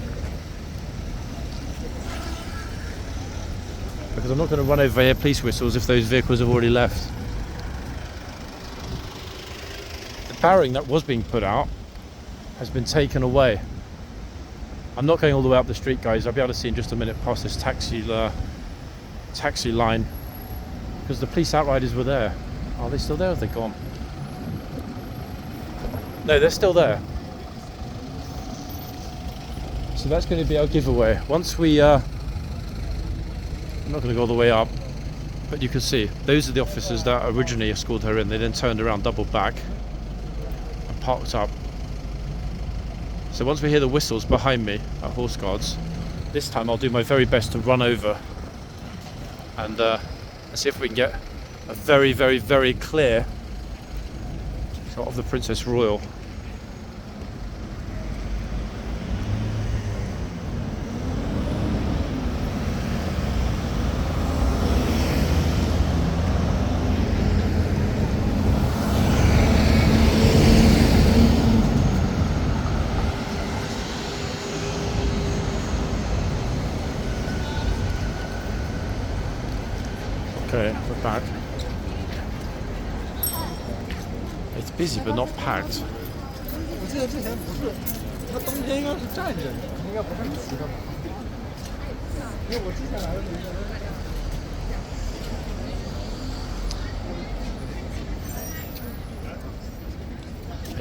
Because I'm not going to run over here police whistles if those vehicles have already left. The barring that was being put out has been taken away. I'm not going all the way up the street, guys. I'll be able to see in just a minute past this taxi line, because the police outriders were there. Are they still there or have they gone? No, they're still there. So that's going to be our giveaway. Once we I'm not going to go all the way up, but you can see those are the officers that originally escorted her in. They then turned around, doubled back and parked up. So once we hear the whistles behind me at Horse Guards, this time I'll do my very best to run over and see if we can get a very, very, very clear shot of the Princess Royal. Okay, we're back. It's busy but not packed. They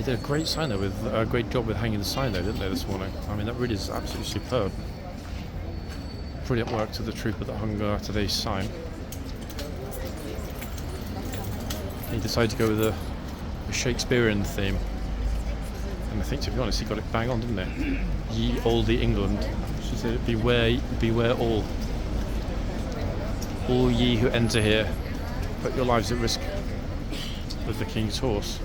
did a great sign there, with a great job with hanging the sign there, didn't they, this morning? I mean, that really is absolutely superb. Brilliant work to the trooper that hung today's sign. He decided to go with a Shakespearean theme, and I think, to be honest, he got it bang on, didn't he? Ye olde England. She said, beware all ye who enter here, put your lives at risk with the King's horse.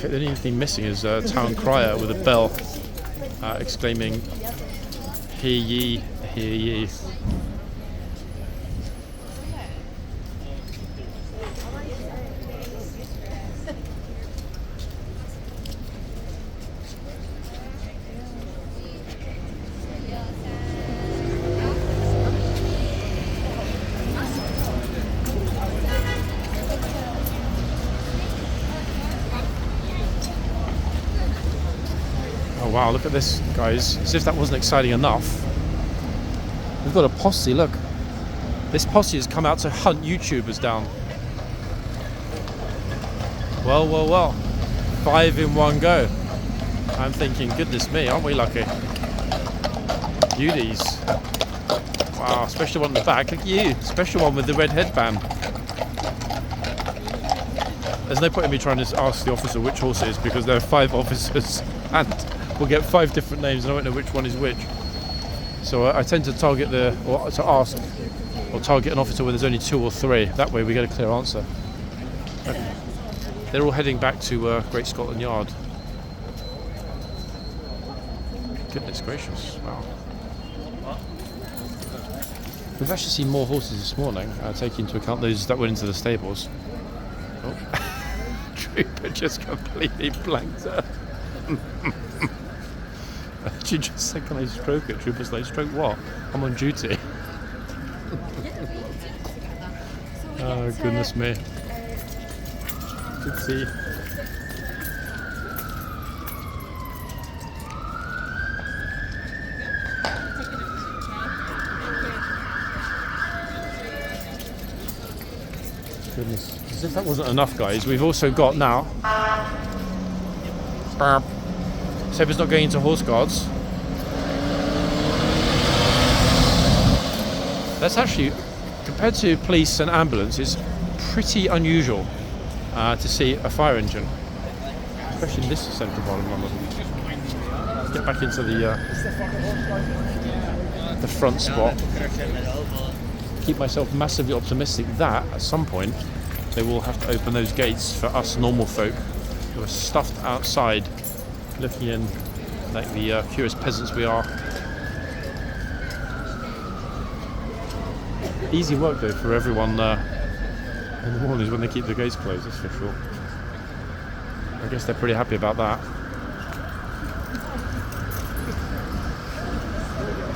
The only thing missing is a town crier with a bell exclaiming, "Hear ye, hear ye." Wow, look at this, guys. As if that wasn't exciting enough, we've got a posse, look. This posse has come out to hunt YouTubers down. Well, well, well. 5 in one go. I'm thinking, goodness me, aren't we lucky? Beauties. Wow, special one in the back. Look at you. Special one with the red headband. There's no point in me trying to ask the officer which horse it is because there are 5 officers and we'll get 5 different names and I won't know which one is which. So I tend to target or target an officer where there's only 2 or 3. That way we get a clear answer. They're all heading back to Great Scotland Yard. Goodness gracious, wow. We've actually seen more horses this morning, taking into account those that went into the stables. Oh. Trooper just completely blanked her. She just said, can I stroke it? Trooper's like, stroke what? I'm on duty. Oh, goodness me. Good to see. Goodness. As if that wasn't enough, guys, we've also got now. Sabre's not going into horseguards. That's actually, compared to police and ambulance, is pretty unusual to see a fire engine, especially in this central part of London. Let's get back into the front spot. Keep myself massively optimistic that at some point they will have to open those gates for us normal folk who are stuffed outside looking in like the curious peasants we are. Easy work though for everyone in the mornings when they keep the gates closed, that's for sure. I guess they're pretty happy about that.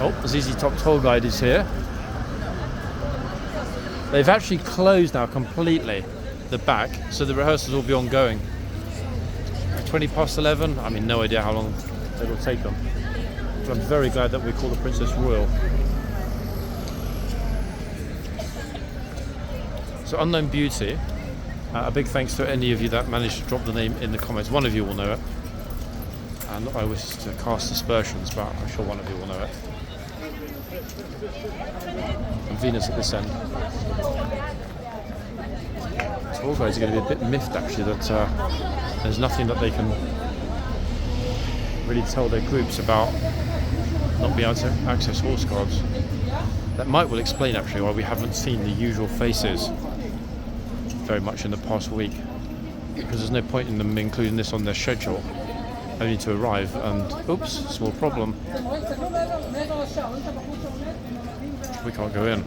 Oh, the ZZ Top Toll Guide is here. They've actually closed now completely the back, so the rehearsals will be ongoing. 20 past 11, I mean no idea how long it will take them. But I'm very glad that we call the Princess Royal. So Unknown Beauty, a big thanks to any of you that managed to drop the name in the comments. One of you will know it. And I wish to cast aspersions, but I'm sure one of you will know it. And Venus at this end. So all guys are going to be a bit miffed actually that there's nothing that they can really tell their groups about not being able to access horse guards. That might well explain actually why we haven't seen the usual faces very much in the past week, because there's no point in them including this on their schedule only to arrive and oops, small problem, we can't go in.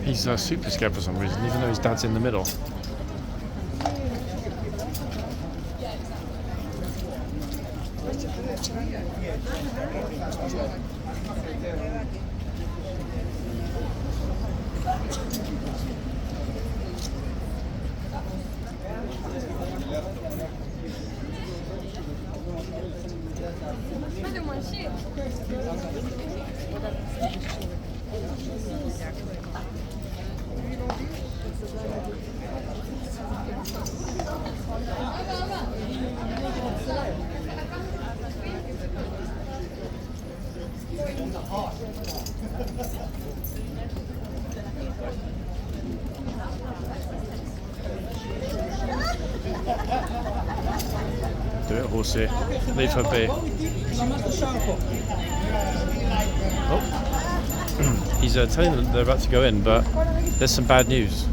He's super scared for some reason, even though his dad's in the middle. Do it, horsey. Leave her be. Oh. he's telling them they're about to go in, but there's some bad news.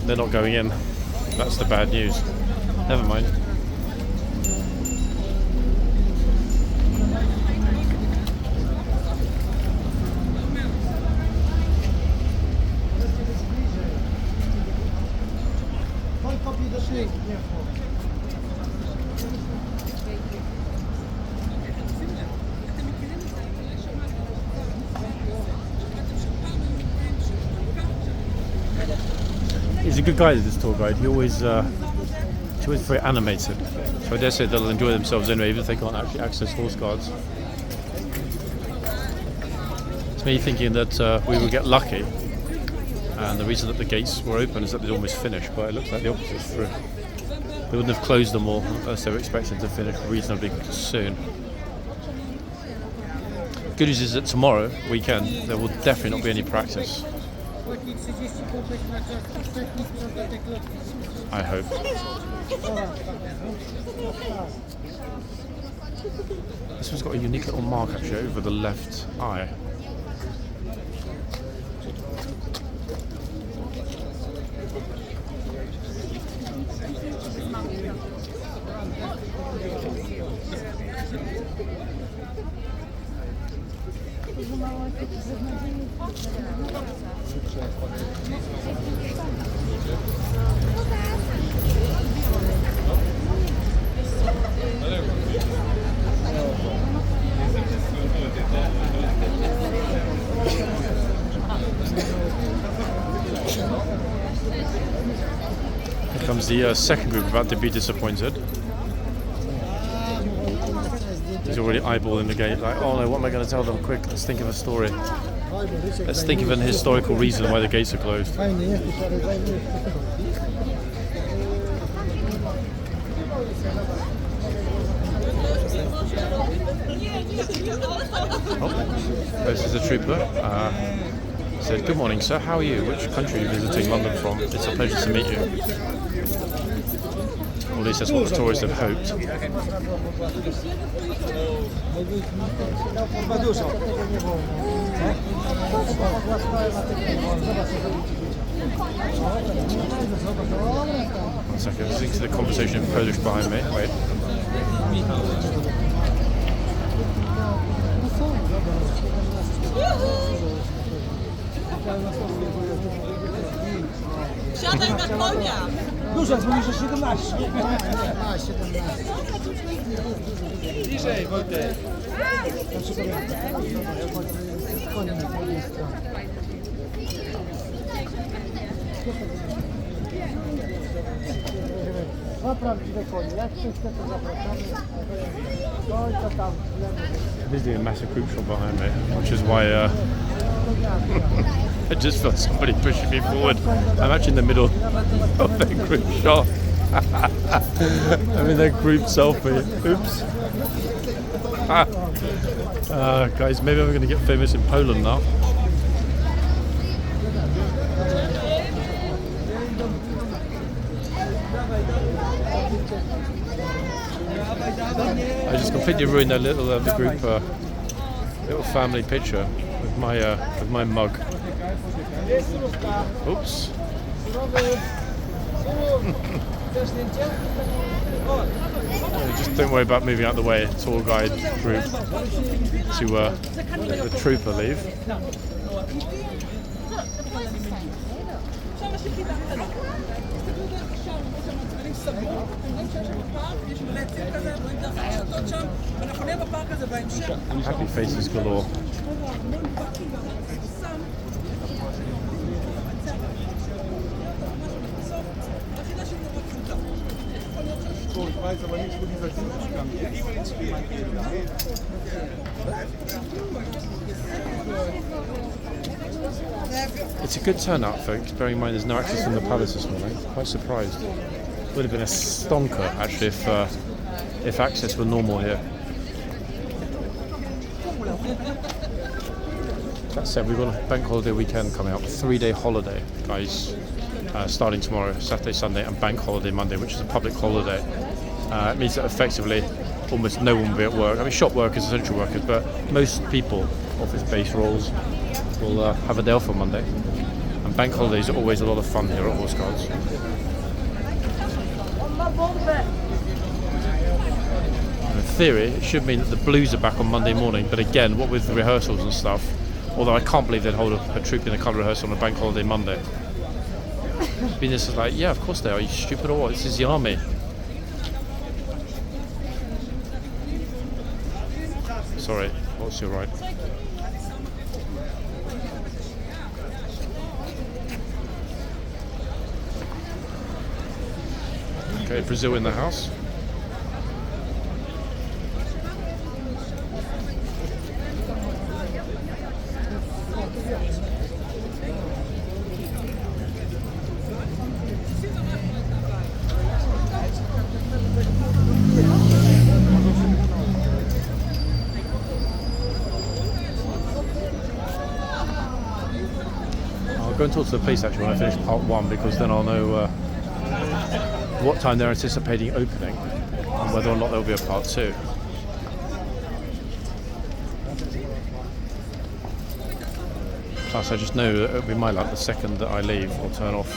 They're not going in. That's the bad news. Never mind. He's a good guy, this tour guide. He's always very animated. So I dare say they'll enjoy themselves anyway, even if they can't actually access horse guards. It's me thinking that we would get lucky, and the reason that the gates were open is that they'd almost finished, but it looks like the opposite is true. They wouldn't have closed them all unless they were expecting to finish reasonably soon. Good news is that tomorrow, weekend, there will definitely not be any practice. I hope. This one's got a unique little mark actually over the left eye. Here comes the second group about to be disappointed. He's already eyeballing the gate like, oh no, what am I going to tell them? Quick, let's think of a story. Let's think of an historical reason why the gates are closed. Oh, this is a trooper. Said, good morning sir, how are you? Which country are you visiting London from? It's a pleasure to meet you. Or at least that's what the tourists had hoped. One second, listening to the conversation in Polish behind me. Wait. Siadaj na konia! Dużo, dzwonisz o 17. Bliżej, Wojtek. Dwa prawdziwe konie. Jak ktoś chce, to zapraszamy. To tam. There's a massive group shot behind me, which is why I just felt somebody pushing me forward. I'm actually in the middle of their group shot. I'm in their group selfie. Oops. Guys, maybe I'm going to get famous in Poland now. I just completely ruined that little the group little family picture with my mug. Oops. Just don't worry about moving out of the way. Tour guide group to let the trooper leave. Happy faces galore. It's a good turnout, folks. Bearing in mind there's no access from the palace this morning. Quite surprised. Would have been a stonker actually if access were normal here. That said, we've got a bank holiday weekend coming up, 3-day holiday, guys, starting tomorrow, Saturday, Sunday, and bank holiday Monday, which is a public holiday. It means that effectively almost no one will be at work. I mean, shop workers, essential workers, but most people, office-based roles, we'll have a day off on Monday. And bank holidays are always a lot of fun here at Horseguards. In theory, it should mean that the Blues are back on Monday morning, but again, what with the rehearsals and stuff, although I can't believe they'd hold a troop in a colour rehearsal on a bank holiday Monday. Venus is like, yeah, of course they are, you stupid or what? This is the army. Sorry, what's your right? Okay, Brazil in the house. I'll go and talk to the police actually when I finish part 1, because then I'll know what time they're anticipating opening and whether or not there'll be a part 2. Plus I just know that it'll be my luck the second that I leave I'll turn off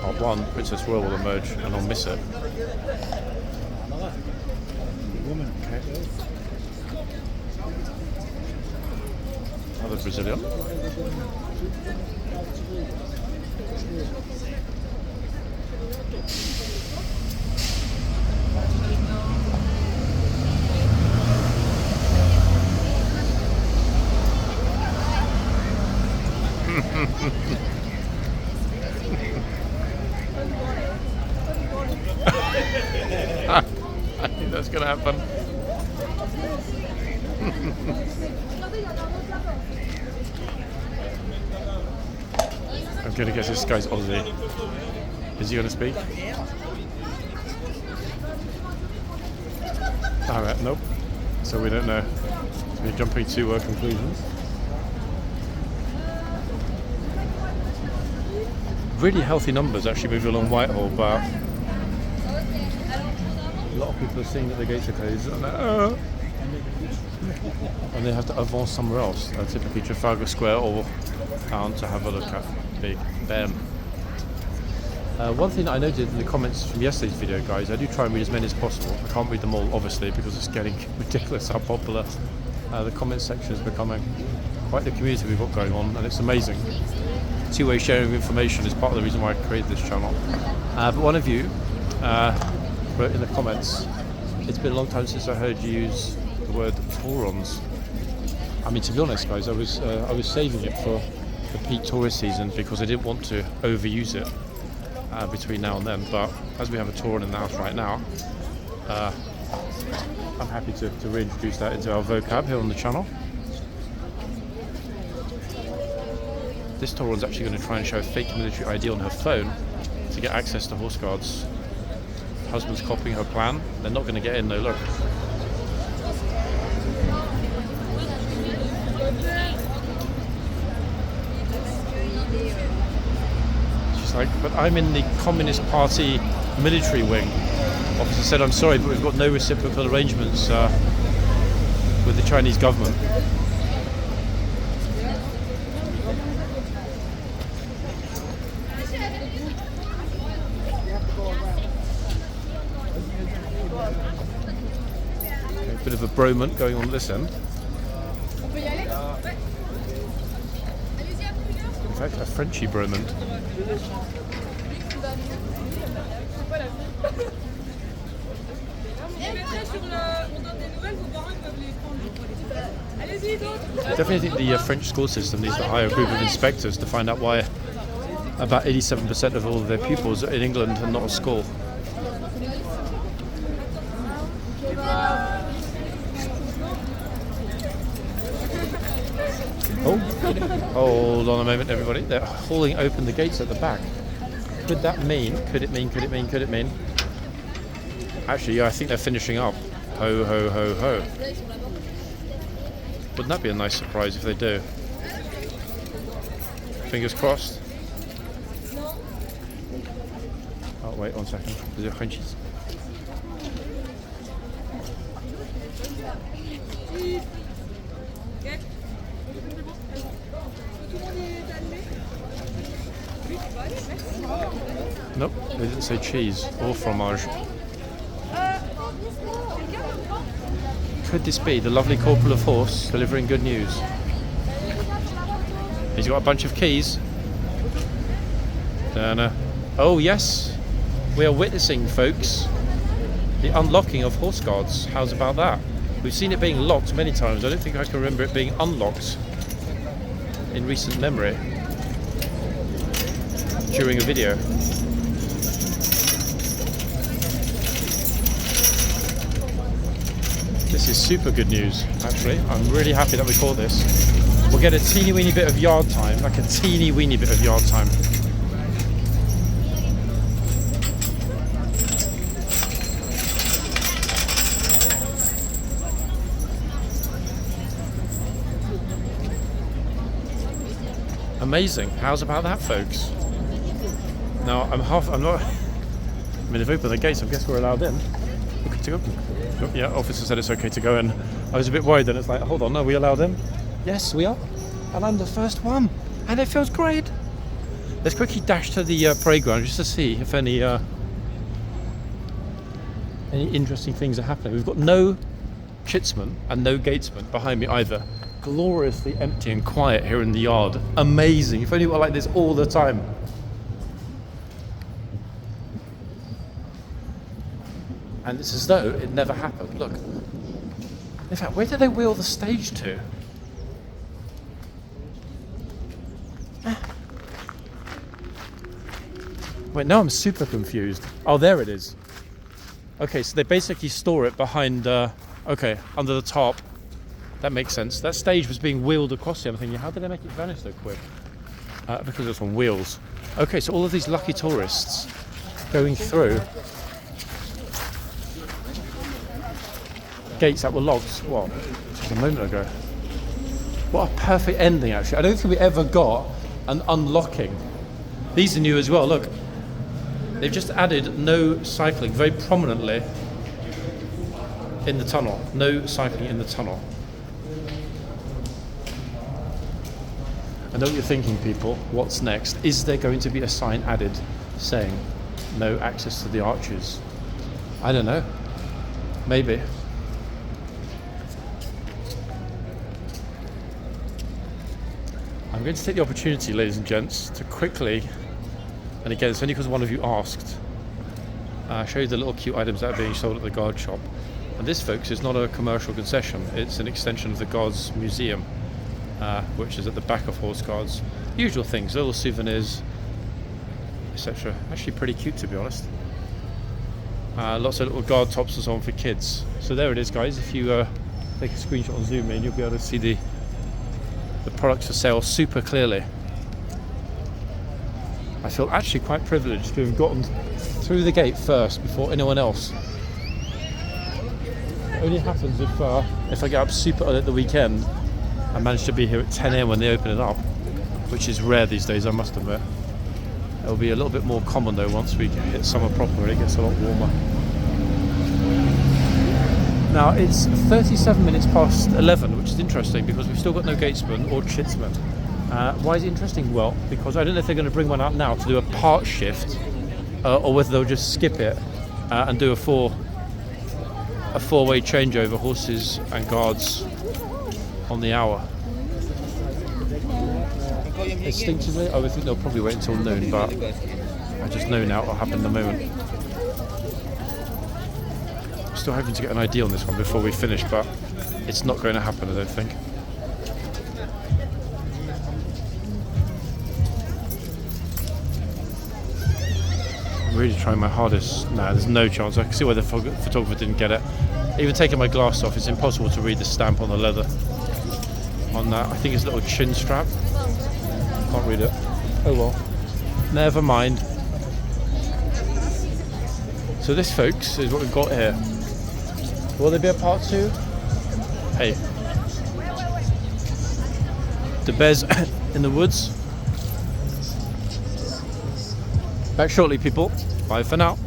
part 1, Princess Royal will emerge and I'll miss it. Okay. Another Brazilian. I think that's going to happen. I'm going to guess this guy's Aussie. Is he going to speak? Alright, nope. So we don't know. So we're jumping to conclusions. Really healthy numbers actually moving along Whitehall, but a lot of people are seeing that the gates are closed and they have to advance somewhere else, typically Trafalgar Square or town, to have a look at Big Ben. One thing that I noted in the comments from yesterday's video, guys, I do try and read as many as possible. I can't read them all, obviously, because it's getting ridiculous how popular the comment section is becoming. Quite the community we've got going on, and it's amazing. Two-way sharing of information is part of the reason why I created this channel. But one of you wrote in the comments, it's been a long time since I heard you use the word taurons. I mean, to be honest, guys, I was saving it for the peak tourist season because I didn't want to overuse it between now and then. But as we have a tauron in the house right now, I'm happy to reintroduce that into our vocab here on the channel. This tauron's actually going to try and show a fake military ID on her phone to get access to Horseguards. Husband's copying her plan. They're not going to get in though, look. She's like, but I'm in the Communist Party military wing. Officer said, I'm sorry, but we've got no reciprocal arrangements with the Chinese government. Bit of a bromance going on this end. In fact, a Frenchy bromance. I definitely think the French school system needs to hire a group of inspectors to find out why about 87% of all of their pupils in England are not at school. Oh, hold on a moment, everybody. They're hauling open the gates at the back. Could that mean? Could it mean? Actually, yeah, I think they're finishing up. Ho, ho, ho, ho. Wouldn't that be a nice surprise if they do? Fingers crossed. Oh, wait 1 second. Is there Frenchies? Nope, they didn't say cheese or fromage. Could this be the lovely corporal of horse delivering good news? He's got a bunch of keys. Oh yes, we are witnessing, folks, the unlocking of horseguards. How's about that? We've seen it being locked many times. I don't think I can remember it being unlocked in recent memory during a video. This is super good news, actually. I'm really happy that we caught this. We'll get a teeny weeny bit of yard time, like a teeny weeny bit of yard time. Amazing. How's about that, folks? Now, I'm not... I mean, they've opened the gates, I guess we're allowed in. Okay to go. Yeah, officer said it's okay to go in. I was a bit worried then, it's like, hold on, no, we allowed in? Yes, we are. And I'm the first one. And it feels great. Let's quickly dash to the parade ground just to see if any interesting things are happening. We've got no chitsmen and no gatesmen behind me either. Gloriously empty and quiet here in the yard. Amazing. If only we were like this all the time. And it's as though it never happened. Look. In fact, where did they wheel the stage to? Wait, now I'm super confused. Oh, there it is. Okay, so they basically store it behind, okay, under the top. That makes sense. That stage was being wheeled across here. I'm thinking, how did they make it vanish so quick? Because it's on wheels. Okay, so all of these lucky tourists going through gates that were locked, what, just a moment ago. What a perfect ending, actually. I don't think we ever got an unlocking. These are new as well, look. They've just added no cycling very prominently in the tunnel. No cycling in the tunnel. I know what you're thinking, people. What's next? Is there going to be a sign added saying no access to the arches? I don't know. Maybe. I'm going to take the opportunity, ladies and gents, to quickly, and again, it's only because one of you asked, show you the little cute items that are being sold at the guard shop. And this, folks, is not a commercial concession. It's an extension of the Guards Museum, which is at the back of Horse Guards. Usual things, little souvenirs, etc. Actually pretty cute, to be honest. Lots of little guard tops and so on for kids. So there it is, guys. If you take a screenshot and zoom in, you'll be able to see the products for sale super clearly. I feel actually quite privileged to have gotten through the gate first before anyone else. It only happens if I get up super early at the weekend and manage to be here at 10 AM when they open it up, which is rare these days, I must admit. It'll be a little bit more common though once we hit summer proper and it gets a lot warmer. Now it's 37 minutes past 11, which is interesting because we've still got no gatesman or chitsman. Why is it interesting? Well, because I don't know if they're going to bring one out now to do a part shift, or whether they'll just skip it and do a four-way changeover, horses and guards on the hour. Instinctively, I would think they'll probably wait until noon, but I just know now it'll happen in a moment. Still hoping to get an idea on this one before we finish, but it's not going to happen, I don't think. I'm really trying my hardest. Nah, there's no chance. I can see why the photographer didn't get it. Even taking my glass off, it's impossible to read the stamp on the leather. On that, I think it's a little chin strap. Can't read it. Oh well. Never mind. So this, folks, is what we've got here. Will there be a part 2? Hey. The bears in the woods. Back shortly, people. Bye for now.